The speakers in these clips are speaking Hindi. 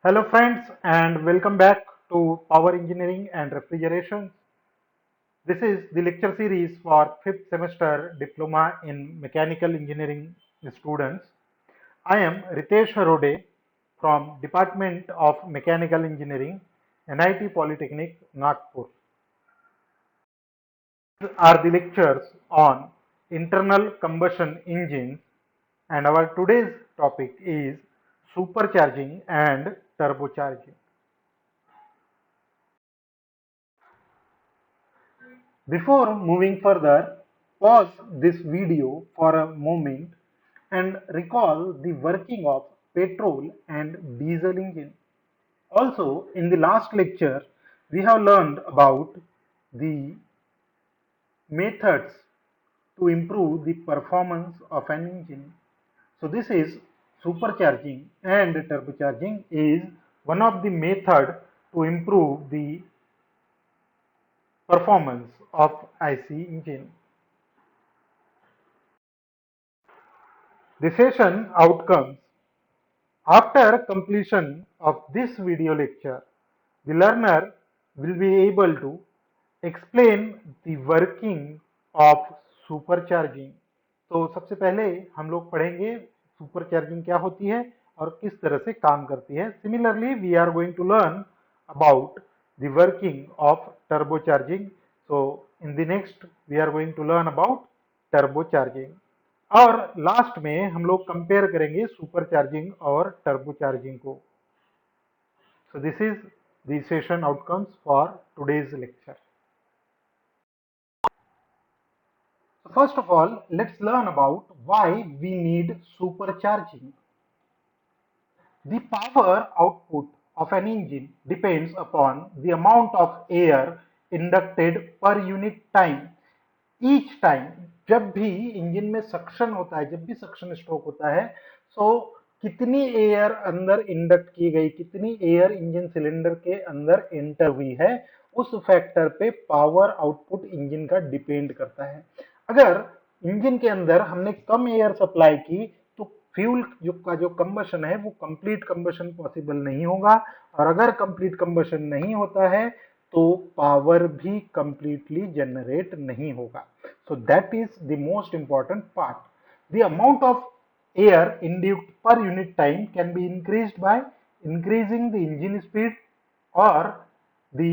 Hello friends and welcome back to Power Engineering and Refrigeration. This is the lecture series for 5th semester Diploma in Mechanical Engineering students. I am Ritesh Harode from Department of Mechanical Engineering, NIT Polytechnic, Nagpur. These are the lectures on internal combustion engines and our today's topic is supercharging and turbocharging. Before moving further, pause this video for a moment and recall the working of petrol and diesel engine. Also, in the last lecture, we have learned about the methods to improve the performance of an engine. So this is supercharging and turbocharging is one of the method to improve the performance of IC engine. The session outcomes. After completion of this video lecture, the learner will be able to explain the working of supercharging. तो सबसे पहले हम लोग पढ़ेंगे सुपरचार्जिंग क्या होती है और किस तरह से काम करती है. Similarly, we are going to learn about the working of turbocharging. So in the next, we are going to learn about turbocharging. और लास्ट में हम लोग कंपेयर करेंगे सुपर चार्जिंग और टर्बो चार्जिंग को. So this is the session outcomes for today's lecture. First of all, let's learn about why we need super charging. The power output of an engine depends upon the amount of air inducted per unit time. Each time, जब भी इंजन में सक्शन होता है, जब भी सक्शन स्ट्रोक होता है, तो कितनी एयर अंदर इंडक्ट की गई, कितनी एयर इंजन सिलेंडर के अंदर एंटर हुई है, उस फैक्टर पे पावर आउटपुट इंजन का डिपेंड करता है. अगर इंजन के अंदर हमने कम एयर सप्लाई की तो फ्यूल का जो कंबशन है वो कंप्लीट कंबशन पॉसिबल नहीं होगा, और अगर कंप्लीट कंबशन नहीं होता है तो पावर भी कंप्लीटली जनरेट नहीं होगा. So that is the most important part. The amount of air induced per unit time can be increased by increasing the engine speed or the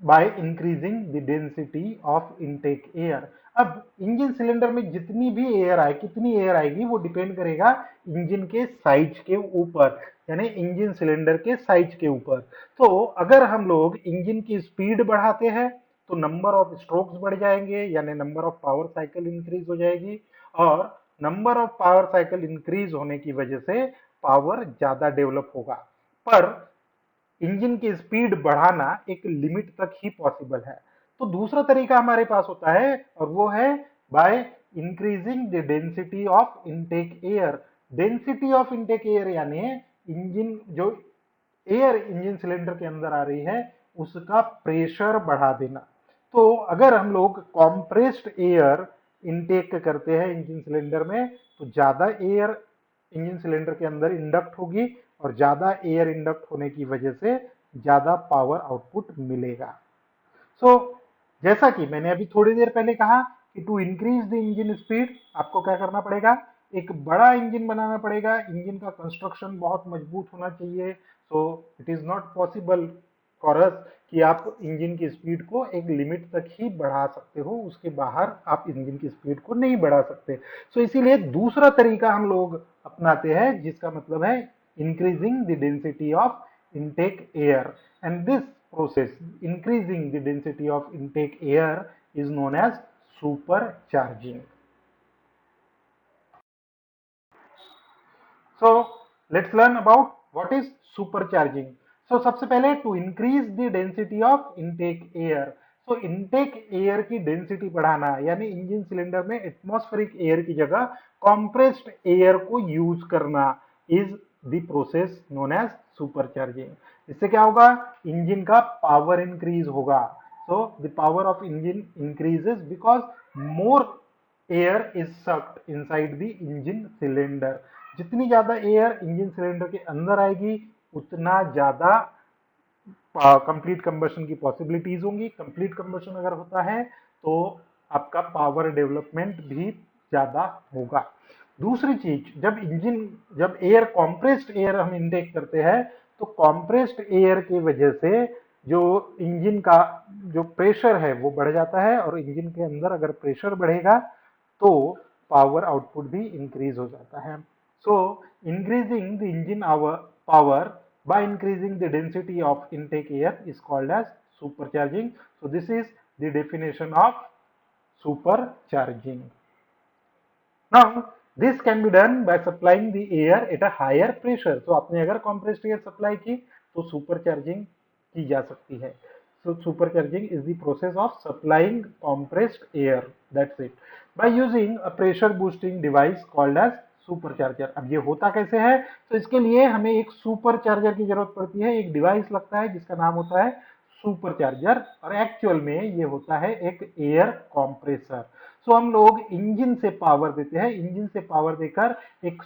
by increasing the density of intake air. अब इंजन सिलेंडर में जितनी भी एयर आए, कितनी एयर आएगी वो डिपेंड करेगा इंजन के साइज के ऊपर, यानी इंजन सिलेंडर के साइज के ऊपर. तो अगर हम लोग इंजन की स्पीड बढ़ाते हैं तो नंबर ऑफ स्ट्रोक्स बढ़ जाएंगे, यानी number of power cycle increase हो जाएगी, और number of power cycle increase होने की वजह से पावर ज्यादा डेवलप होगा. पर इंजन की स्पीड बढ़ाना एक लिमिट तक ही पॉसिबल है. तो दूसरा तरीका हमारे पास होता है और वो है by increasing the density of intake air. Density of intake air यानी इंजन जो एयर इंजन सिलेंडर के अंदर आ रही है उसका प्रेशर बढ़ा देना. तो अगर हम लोग कॉम्प्रेस्ड एयर इनटेक करते हैं इंजन सिलेंडर में तो ज्यादा एयर इंजन सिलेंडर के अंदर इंडक्ट होगी और ज्यादा एयर इंडक्ट होने की वजह से ज्यादा पावर आउटपुट मिलेगा. सो जैसा कि मैंने अभी थोड़ी देर पहले कहा कि to increase the engine speed आपको क्या करना पड़ेगा, एक बड़ा इंजन बनाना पड़ेगा. इंजन का कंस्ट्रक्शन बहुत मजबूत होना चाहिए. So it is not possible for us कि आप इंजन की स्पीड को एक लिमिट तक ही बढ़ा सकते हो, उसके बाहर आप इंजन की स्पीड को नहीं बढ़ा सकते. सो इसीलिए दूसरा तरीका हम लोग अपनाते हैं जिसका मतलब है increasing the density of intake air, and this process increasing the density of intake air is known as supercharging. So let's learn about what is supercharging. So सबसे पहले to increase the density of intake air. So intake air की density बढ़ाना यानी इंजन सिलेंडर में एटमॉस्फेरिक एयर की जगह compressed air को यूज करना is the process known as supercharging. इससे क्या होगा, इंजन का पावर इंक्रीज होगा. So the power of engine increases because more air is sucked inside the engine cylinder. जितनी ज्यादा एयर इंजन सिलेंडर के अंदर आएगी उतना ज़्यादा कंप्लीट कंबशन की पॉसिबिलिटीज होंगी। कंप्लीट कंबशन अगर होता है तो आपका पावर डेवलपमेंट भी ज़्यादा होगा। दूसरी चीज, जब एयर कॉम्प्रेस्ड एयर हम इनटेक करते हैं तो कॉम्प्रेस्ड एयर की वजह से जो इंजन का जो प्रेशर है वो बढ़ जाता है, और इंजन के अंदर अगर प्रेशर बढ़ेगा तो पावर आउटपुट भी इंक्रीज हो जाता है। सो increasing the engine power by increasing the density of intake air is called as supercharging. So this is the definition of supercharging. Now this can be done by supplying the air at a higher pressure. So आपने अगर compressed air supply की तो supercharging की जा सकती है. So supercharging is the process of supplying compressed air. That's it. By using a pressure boosting device called as supercharger. अब ये होता कैसे है, तो इसके लिए हमें एक सुपरचार्जर की जरूरत पड़ती है, एक डिवाइस लगता है जिसका नाम होता है सुपरचार्जर, और एक्चुअल में ये होता है एक एयर कॉम्प्रेसर। सो हम लोग इंजन से पावर देते हैं, इंजन से पावर देकर एक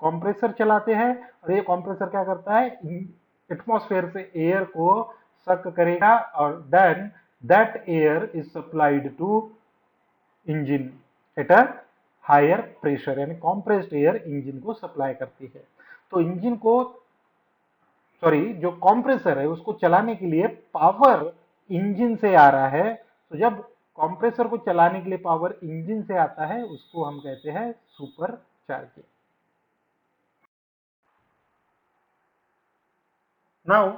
कॉम्प्रेसर चलाते हैं, और ये कॉम्प्रेसर क्या करता है, एटमॉस्फेयर से एयर को सक करेगा, और then that air is supplied to engine at a higher pressure, यानी कॉम्प्रेस्ड एयर इंजन को सप्लाई करती है। तो इंजन को जो कॉम्प्रेसर है उसको चलाने के लिए पावर इंजन से आ रहा है, तो जब कॉम्प्रेसर को चलाने के लिए पावर इंजन से आता है उसको हम कहते हैं super charging. Now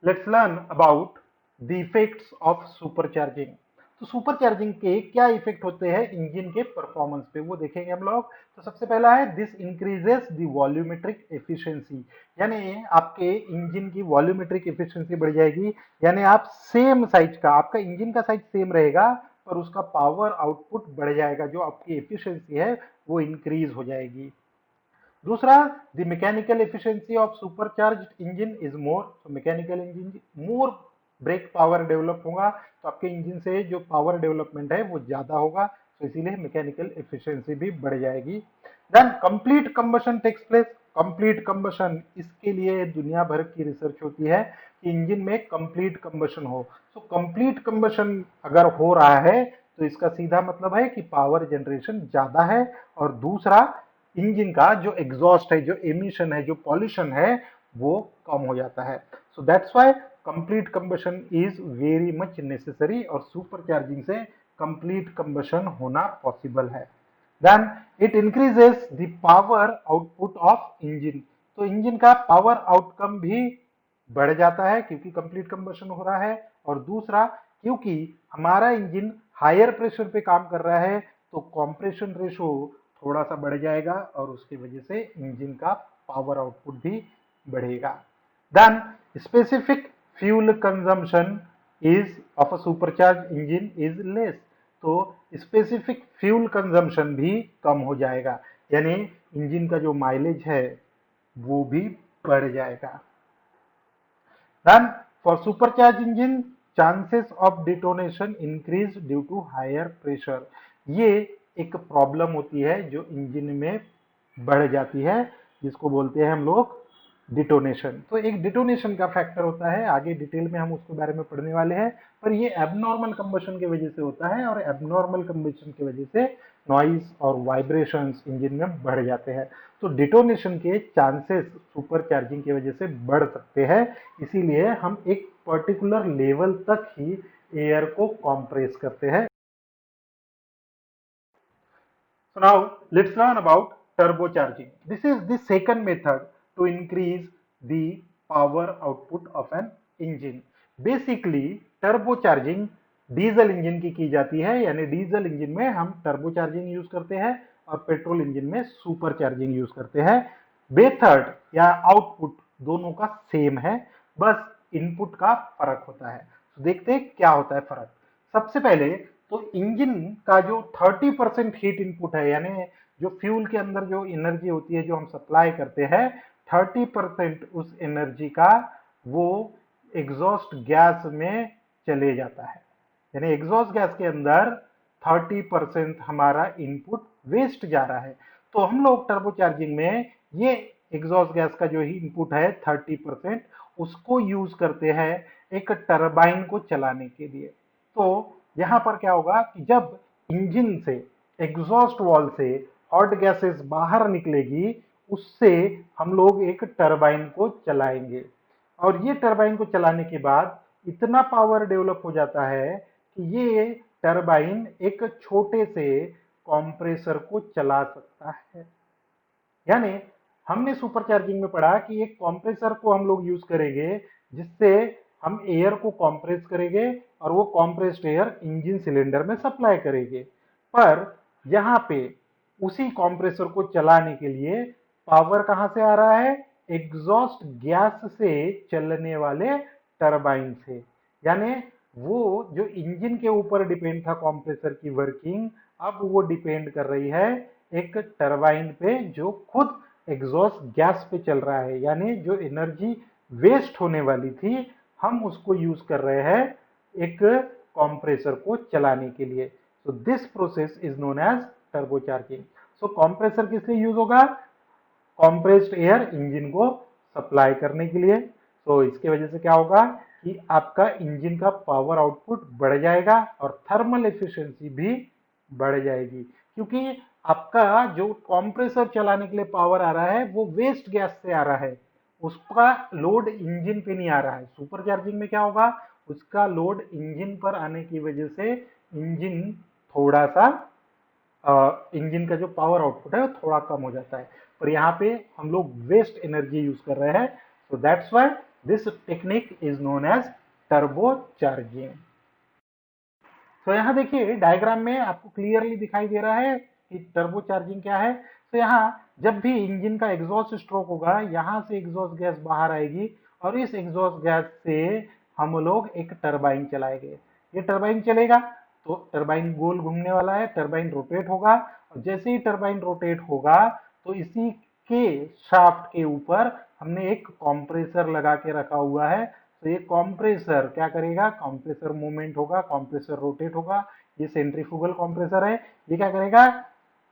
let's learn about the effects of supercharging. तो सुपरचार्जिंग के क्या इफेक्ट होते हैं इंजन के परफॉर्मेंस पे, वो देखेंगे हम लोग। तो सबसे पहला है this increases the volumetric efficiency, यानी आपके इंजन की वॉल्यूमेट्रिक एफिशिएंसी बढ़ जाएगी, यानी आप सेम साइज का, आपका इंजन का साइज सेम रहेगा पर उसका पावर आउटपुट बढ़ जाएगा, जो आपकी एफिशिएंसी है वो इंक्रीज हो जाएगी। दूसरा, the mechanical efficiency of supercharged engine is more, तो मैकेनिकल इंजन मोर ब्रेक पावर डेवलप होगा, तो आपके इंजन से जो पावर डेवलपमेंट है वो ज्यादा होगा, तो इसीलिए मैकेनिकल एफिशिएंसी भी बढ़ जाएगी। Then complete combustion takes place. Complete combustion, इसके लिए दुनिया भर की रिसर्च होती है कि इंजन में कंप्लीट कंबशन हो। तो कंप्लीट कंबशन अगर हो रहा है तो इसका सीधा मतलब है कि पावर जनरेशन ज्यादा है, और दूसरा इंजन का जो एग्जॉस्ट है, जो एमिशन है, जो पॉल्यूशन है वो कम हो जाता है। So that's why complete combustion is very much necessary, और सुपरचार्जिंग से कंप्लीट कंबशन होना पॉसिबल है। Then it increases the power output of engine, तो इंजन का पावर आउटकम भी बढ़ जाता है क्योंकि कंप्लीट कंबशन हो रहा है, और दूसरा क्योंकि हमारा इंजन हायर प्रेशर पे काम कर रहा है तो कॉम्प्रेशन रेशो थोड़ा सा बढ़ जाएगा, और उसकी वजह से इंजन का पावर आउटपुट भी बढ़ेगा। Then specific fuel consumption is of a supercharge engine is less, तो स्पेसिफिक फ्यूल कंजम्पशन भी कम हो जाएगा, यानी इंजन का जो माइलेज है वो भी बढ़ जाएगा। Then for supercharge engine chances of detonation increase due to higher pressure, ये एक प्रॉब्लम होती है जो इंजन में बढ़ जाती है, जिसको बोलते हैं हम लोग डिटोनेशन। तो एक डिटोनेशन का फैक्टर होता है, आगे डिटेल में हम उसके बारे में पढ़ने वाले हैं, पर ये एबनॉर्मल कंबशन की वजह से होता है, और एबनॉर्मल कंबशन की वजह से नॉइज और वाइब्रेशंस इंजन में बढ़ जाते हैं। तो डिटोनेशन के चांसेस सुपर चार्जिंग की वजह से बढ़ सकते हैं, इसीलिए हम एक पर्टिकुलर लेवल तक ही एयर को कॉम्प्रेस करते हैं। So now let's learn about turbocharging. This is the second method to increase the power output of an engine. Basically turbocharging diesel engine की जाती है, यानी डीजल इंजन में हम टर्बोचार्जिंग यूज करते हैं और पेट्रोल इंजन में सुपर चार्जिंग यूज करते हैं। मेथड या आउटपुट दोनों का सेम है, बस इनपुट का फर्क होता है। तो देखते हैं क्या होता है फर्क। सबसे पहले तो इंजन का जो 30% हीट इनपुट है, यानी जो फ्यूल के अंदर जो एनर्जी होती है जो हम सप्लाई करते हैं, 30% उस एनर्जी का वो एग्जॉस्ट गैस में चले जाता है, यानी एग्जॉस्ट गैस के अंदर 30% हमारा इनपुट वेस्ट जा रहा है। तो हम लोग टर्बोचार्जिंग में ये एग्जॉस्ट गैस का जो ही इनपुट है 30%, उसको यूज करते हैं एक टरबाइन को चलाने के लिए। तो यहाँ पर क्या होगा कि जब इंजन से, एग्जॉस्ट वॉल से हॉट गैसेस बाहर निकलेगी, उससे हम लोग एक टरबाइन को चलाएंगे, और ये टरबाइन को चलाने के बाद इतना पावर डेवलप हो जाता है कि ये टरबाइन एक छोटे से कॉम्प्रेसर को चला सकता है। यानी हमने सुपर चार्जिंग में पढ़ा कि एक कॉम्प्रेसर को हम लोग यूज करेंगे, जिससे हम एयर को कॉम्प्रेस करेंगे और वो कॉम्प्रेस्ड एयर इंजन सिलेंडर में सप्लाई करेंगे। पर यहाँ पे उसी कॉम्प्रेसर को चलाने के लिए पावर कहां से आ रहा है? एग्जॉस्ट गैस से चलने वाले टरबाइन से। यानी वो जो इंजन के ऊपर डिपेंड था कॉम्प्रेसर की वर्किंग, अब वो डिपेंड कर रही है एक टरबाइन पे जो खुद एग्जॉस्ट गैस पे चल रहा है। यानी जो एनर्जी वेस्ट होने वाली थी, हम उसको यूज कर रहे हैं एक कॉम्प्रेसर को चलाने के लिए। So this process is known as turbocharging. So compressor किस लिए यूज होगा? कॉम्प्रेस्ड एयर इंजन को सप्लाई करने के लिए। तो इसके वजह से क्या होगा कि आपका इंजन का पावर आउटपुट बढ़ जाएगा और थर्मल एफिशिएंसी भी बढ़ जाएगी, क्योंकि आपका जो कंप्रेसर चलाने के लिए पावर आ रहा है वो वेस्ट गैस से आ रहा है, उसका लोड इंजन पे नहीं आ रहा है। सुपर चार्जिंग में क्या होगा? उसका लोड इंजन पर आने की वजह से इंजन थोड़ा सा इंजन का जो पावर आउटपुट है वो थोड़ा कम हो जाता है। पर यहाँ पे हम लोग वेस्ट एनर्जी यूज कर रहे हैं, so that's why this technique is known as turbo charging. तो यहाँ देखिए डायग्राम में आपको क्लियरली दिखाई दे रहा है कि टर्बो चार्जिंग क्या है। तो यहाँ जब भी इंजन का एग्जॉस्ट स्ट्रोक होगा, यहाँ से एग्जॉस्ट गैस बाहर आएगी और इस एग्जॉस्ट गैस से हम लोग एक टरबाइन चलाएंगे। ये टरबाइन चलेगा तो टरबाइन गोल घूमने वाला है, टरबाइन रोटेट होगा, और जैसे ही टरबाइन रोटेट होगा तो इसी के शाफ्ट के ऊपर हमने एक कॉम्प्रेसर लगा के रखा हुआ है। तो ये कॉम्प्रेसर क्या करेगा? कॉम्प्रेसर मूवमेंट होगा, कॉम्प्रेसर रोटेट होगा। ये सेंट्रीफ्यूगल कॉम्प्रेसर है। ये क्या करेगा?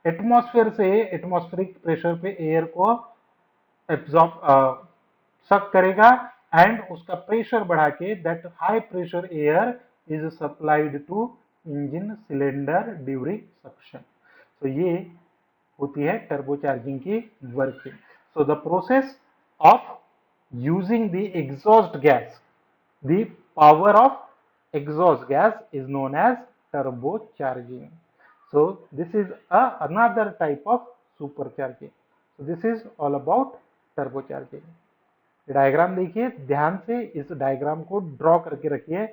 एटमॉस्फेयर से एटमॉस्फेरिक प्रेशर पे एयर को एब्जॉर्ब सक करेगा एंड उसका प्रेशर बढ़ा के that high pressure air is supplied to engine cylinder during suction. तो ये होती है टर्बोचार्जिंग की working. So the process of using the exhaust gas, the power of exhaust gas is known as turbocharging. So this is another type of supercharging. So this is all about turbocharging. Diagram देखिए ध्यान से, इस डायग्राम को ड्रॉ करके रखिए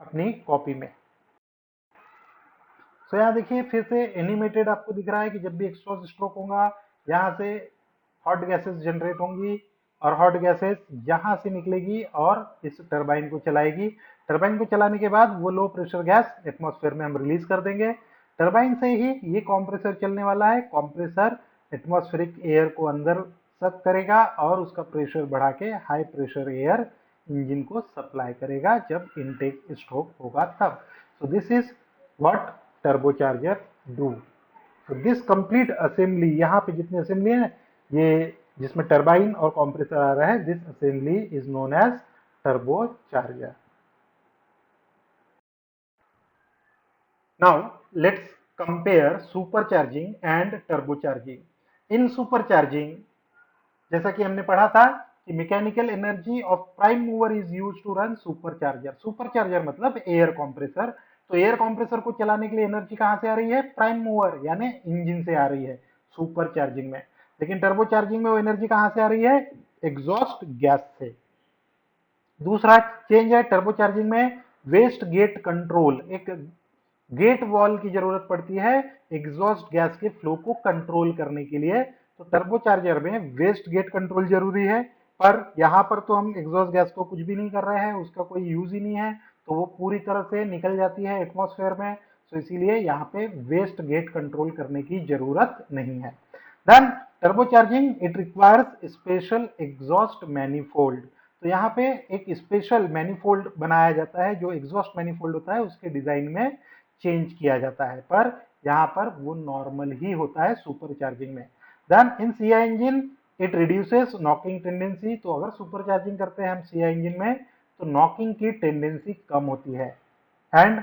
अपनी कॉपी में। तो यहाँ देखिए फिर से एनिमेटेड आपको दिख रहा है कि जब भी एग्जॉस्ट स्ट्रोक होगा, यहाँ से हॉट गैसेस जनरेट होंगी और हॉट गैसेस यहाँ से निकलेगी और इस टरबाइन को चलाएगी। टरबाइन को चलाने के बाद वो लो प्रेशर गैस एटमॉस्फेयर में हम रिलीज कर देंगे। टरबाइन से ही ये कॉम्प्रेसर चलने वाला है। कॉम्प्रेसर एटमॉस्फेरिक एयर को अंदर सक करेगा और उसका प्रेशर बढ़ा के हाई प्रेशर एयर इंजन को सप्लाई करेगा जब इनटेक स्ट्रोक होगा तब। सो this is what turbocharger do. तो दिस कंप्लीट असेंबली, यहाँ पे जितनी असेंबली है ये जिसमें टरबाइन और कंप्रेसर आ रहा है, this assembly is known as turbocharger. Now let's compare supercharging and turbocharging. In supercharging जैसा कि हमने पढ़ा था कि mechanical energy of prime mover is use to run supercharger. Supercharger मतलब एयर कंप्रेसर। तो एयर कंप्रेसर को चलाने के लिए एनर्जी कहां से आ रही है? प्राइम मूवर यानी इंजन से आ रही है सुपरचार्जिंग में। लेकिन टर्बोचार्जिंग में वो एनर्जी कहां से आ रही है? एग्जॉस्ट गैस से। दूसरा चेंज है टर्बोचार्जिंग में वेस्ट गेट कंट्रोल। एक गेट वॉल की जरूरत पड़ती है एग्जॉस्ट गैस के फ्लो को कंट्रोल करने के लिए। तो टर्बोचार्जर में वेस्ट गेट कंट्रोल जरूरी है, पर यहां पर तो हम एग्जॉस्ट गैस को कुछ भी नहीं कर रहे हैं, उसका कोई यूज ही नहीं है, तो वो पूरी तरह से निकल जाती है एटमॉस्फेयर में। तो इसीलिए यहाँ पे वेस्ट गेट कंट्रोल करने की जरूरत नहीं है। Then turbocharging it requires special exhaust manifold. तो यहाँ पे एक स्पेशल मैनिफोल्ड बनाया जाता है, जो एग्जॉस्ट मैनिफोल्ड होता है उसके डिजाइन में चेंज किया जाता है, पर यहाँ पर वो नॉर्मल ही होता है सुपर चार्जिंग में। Then in CI engine it reduces knocking tendency, तो अगर सुपर चार्जिंग करते हैं हम सीआई इंजन में तो नॉकिंग की टेंडेंसी कम होती है। एंड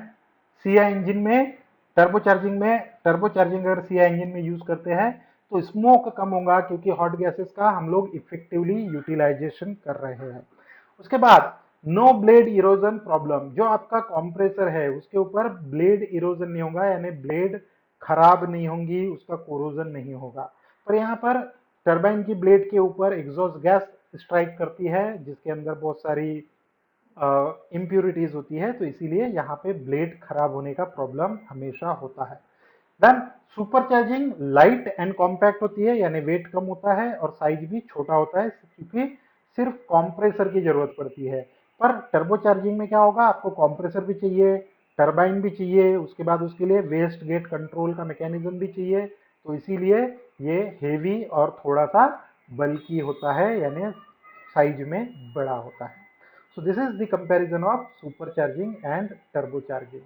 सीआई इंजन में टर्बो चार्जिंग अगर सीआई इंजन में यूज करते हैं तो स्मोक कम होगा, क्योंकि हॉट गैसेस का हम लोग इफेक्टिवली यूटिलाइजेशन कर रहे हैं। उसके बाद नो ब्लेड इरोजन प्रॉब्लम, जो आपका कॉम्प्रेसर है उसके ऊपर ब्लेड इरोजन नहीं होगा, यानी ब्लेड खराब नहीं होंगी, उसका कोरोजन नहीं होगा। पर यहाँ पर टरबाइन की ब्लेड के ऊपर एग्जॉस्ट गैस स्ट्राइक करती है जिसके अंदर बहुत सारी इम्प्यूरिटीज होती है, तो इसीलिए यहाँ पे ब्लेड खराब होने का प्रॉब्लम हमेशा होता है। Then super charging light and compact होती है, यानी वेट कम होता है और साइज भी छोटा होता है, क्योंकि सिर्फ कॉम्प्रेसर की जरूरत पड़ती है। पर टर्बो चार्जिंग में क्या होगा, आपको कॉम्प्रेसर भी चाहिए, टरबाइन भी चाहिए, उसके बाद उसके लिए वेस्ट गेट कंट्रोल का मैकेनिज्म भी चाहिए, तो इसीलिए ये हेवी और थोड़ा सा बल्की होता है, यानी साइज में बड़ा होता है। So this is the comparison of supercharging and turbocharging.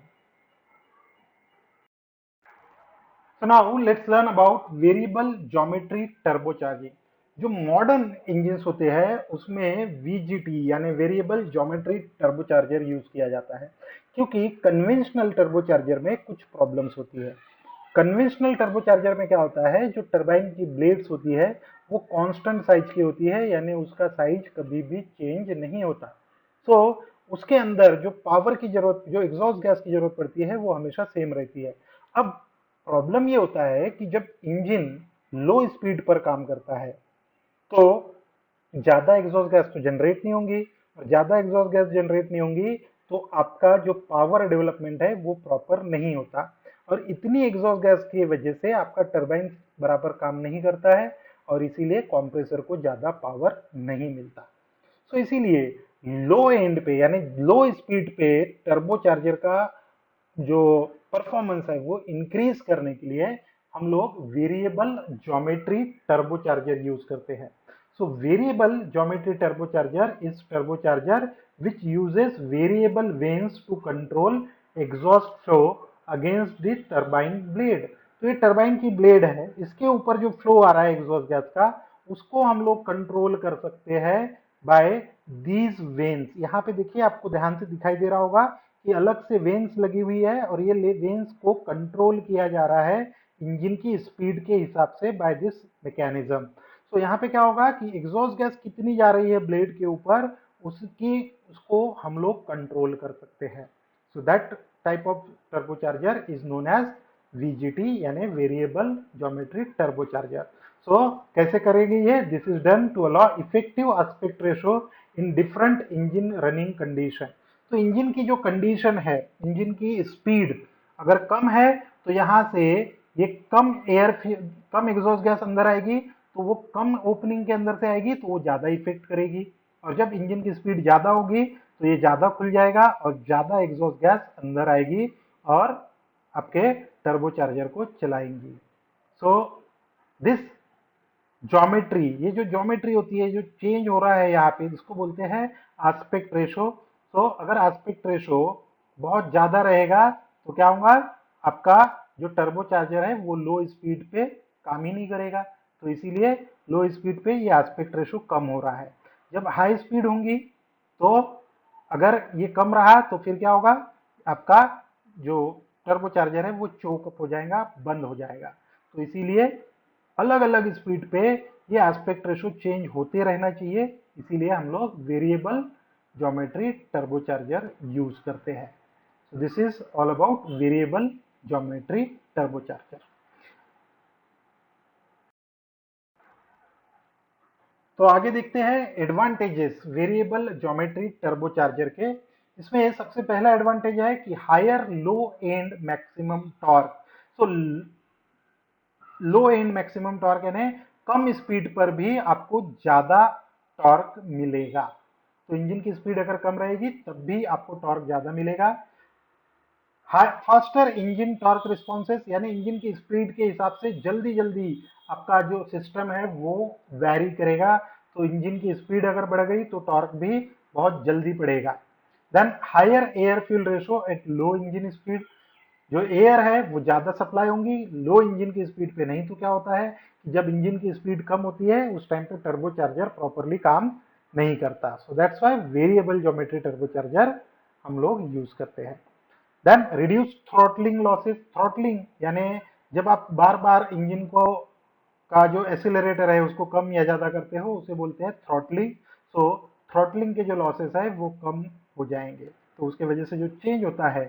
So now let's learn about variable geometry turbocharging. जो मॉडर्न इंजन होते हैं उसमें VGT यानी वेरिएबल ज्योमेट्री टर्बोचार्जर यूज किया जाता है, क्योंकि कन्वेंशनल टर्बोचार्जर में कुछ प्रॉब्लम्स होती है। कन्वेंशनल टर्बोचार्जर में क्या होता है, जो टरबाइन की ब्लेड्स होती है वो कांस्टेंट साइज की होती है, यानी उसका साइज कभी भी चेंज नहीं होता। सो उसके अंदर जो पावर की जरूरत, जो एग्जॉस्ट गैस की जरूरत पड़ती है वो हमेशा सेम रहती है। अब प्रॉब्लम ये होता है कि जब इंजन लो स्पीड पर काम करता है तो ज्यादा एग्जॉस्ट गैस तो जनरेट नहीं होंगी, और ज्यादा एग्जॉस्ट गैस जनरेट नहीं होंगी तो आपका जो पावर डेवलपमेंट है वो प्रॉपर नहीं होता, और इतनी एग्जॉस्ट गैस की वजह से आपका टरबाइन बराबर काम नहीं करता है और इसीलिए कंप्रेसर को ज्यादा पावर नहीं मिलता। सो इसीलिए लो एंड पे यानी लो स्पीड पे टर्बो चार्जर का जो परफॉर्मेंस है वो इंक्रीज करने के लिए हम लोग variable geometry turbo charger use करते हैं। So variable geometry turbo charger is turbocharger which uses variable vanes to control exhaust flow against the turbine blade. तो ये टरबाइन की ब्लेड है, इसके ऊपर जो फ्लो आ रहा है एग्जॉस्ट गैस का उसको हम लोग कंट्रोल कर सकते हैं बाय दीज वेन्स। यहाँ पे देखिए आपको ध्यान से दिखाई दे रहा होगा कि अलग से वेन्स लगी हुई है और ये वेन्स को कंट्रोल किया जा रहा है इंजन की स्पीड के हिसाब से बाय दिस मैकेनिज्म। तो यहाँ पे क्या होगा कि एग्जॉस्ट गैस कितनी जा रही है ब्लेड के ऊपर उसको हम लोग कंट्रोल कर सकते हैं। So that type of turbocharger is known as VGT यानी वेरिएबल ज्योमेट्रिक टर्बोचार्जर। सो कैसे करेंगे ये, this is done to allow effective aspect ratio in different engine running condition. तो इंजन की जो कंडीशन है, इंजन की स्पीड अगर कम है तो यहाँ से ये कम एग्जॉस्ट गैस अंदर आएगी, तो वो कम ओपनिंग के अंदर से आएगी तो वो ज्यादा इफेक्ट करेगी, और जब इंजन की स्पीड ज्यादा होगी तो ये ज्यादा खुल जाएगा और ज्यादा एग्जॉस्ट गैस अंदर आएगी और आपके टर्बोचार्जर को चलाएंगी। सो दिस ज्योमेट्री, ये जो ज्योमेट्री होती है जो चेंज हो रहा है यहाँ पे, इसको बोलते हैं एस्पेक्ट रेशो। तो अगर एस्पेक्ट रेशो बहुत ज्यादा रहेगा तो क्या होगा, आपका जो टर्बो चार्जर है वो लो स्पीड पे काम ही नहीं करेगा, तो इसीलिए लो स्पीड पे ये एस्पेक्ट रेशो कम हो रहा है। जब हाई स्पीड होंगी तो अगर ये कम रहा तो फिर क्या होगा, आपका जो टर्बो चार्जर है वो चोक अप हो जाएगा, बंद हो जाएगा। तो इसीलिए अलग अलग स्पीड पे ये एस्पेक्ट रेशो चेंज होते रहना चाहिए, इसीलिए हम लोग वेरिएबल ज्योमेट्री टर्बोचार्जर यूज करते हैं। सो this is all about variable geometry turbocharger. तो आगे देखते हैं एडवांटेजेस वेरिएबल ज्योमेट्री टर्बोचार्जर के। इसमें सबसे पहला एडवांटेज है कि higher low end maximum torque. So low end maximum torque यानी कम स्पीड पर भी आपको ज्यादा टॉर्क मिलेगा। तो इंजन की स्पीड अगर कम रहेगी तब भी आपको टॉर्क ज्यादा मिलेगा। फास्टर इंजन टॉर्क रिस्पॉन्सेस यानी इंजन की स्पीड के हिसाब से जल्दी जल्दी आपका जो सिस्टम है वो वैरी करेगा, तो इंजन की स्पीड अगर बढ़ गई तो टॉर्क भी बहुत जल्दी बढ़ेगा। Then higher air fuel ratio at low engine speed, जो एयर है वो ज़्यादा सप्लाई होंगी लो इंजन की स्पीड पे। नहीं तो क्या होता है कि जब इंजन की स्पीड कम होती है उस टाइम पे टर्बो चार्जर प्रॉपरली काम नहीं करता। So that's why variable geometry turbo charger हम लोग यूज करते हैं। Then reduce throttling losses. Throttling यानी जब आप बार बार इंजन को का जो एक्सीलरेटर है उसको कम या ज्यादा करते हो उसे बोलते हैं थ्रॉटलिंग। सो थ्रॉटलिंग के जो लॉसेस है वो कम हो जाएंगे, तो उसके वजह से जो चेंज होता है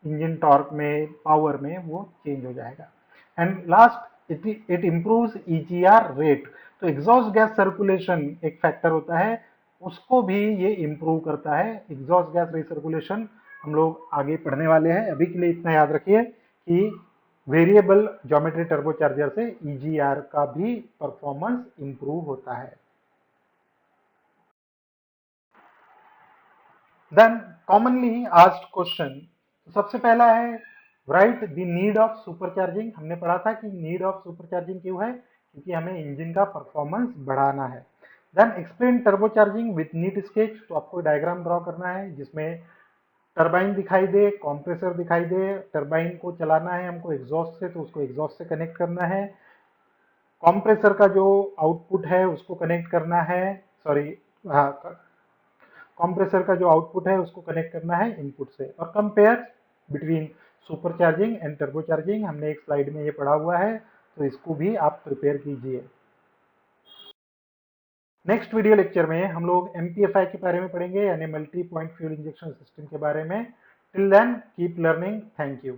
इंजन टॉर्क में पावर में वो चेंज हो जाएगा। And last it improves EGR rate. तो एग्जॉस्ट गैस सर्कुलेशन एक फैक्टर होता है, उसको भी ये इम्प्रूव करता है। एग्जॉस्ट गैस रिसर्कुलेशन हम लोग आगे पढ़ने वाले हैं, अभी के लिए इतना याद रखिए कि वेरिएबल ज्योमेट्री टर्बोचार्जर से ईजीआर का भी परफॉर्मेंस इंप्रूव होता है। देन कॉमनली आस्क्ड क्वेश्चन, सबसे पहला है right the need of supercharging. हमने पढ़ा था कि नीड ऑफ सुपरचार्जिंग क्यों है, क्योंकि हमें इंजन का परफॉर्मेंस बढ़ाना है। Then explain turbocharging with neat sketch. तो आपको डायग्राम ड्रॉ करना है जिसमें टरबाइन दिखाई दे, कंप्रेसर दिखाई दे, टरबाइन को चलाना है हमको एग्जॉस्ट से, तो उसको एग्जॉस्ट से कनेक्ट करना है। कंप्रेसर का जो आउटपुट है उसको कनेक्ट करना है, सॉरी, हाँ, कंप्रेसर का जो आउटपुट है उसको कनेक्ट करना है इनपुट से। और compare between super charging and turbo charging हमने एक स्लाइड में ये पढ़ा हुआ है, तो इसको भी आप प्रिपेयर कीजिए। नेक्स्ट वीडियो लेक्चर में हम लोग एमपीएफआई के बारे में पढ़ेंगे, यानी multi point fuel injection system के बारे में। Till then keep learning, thank you.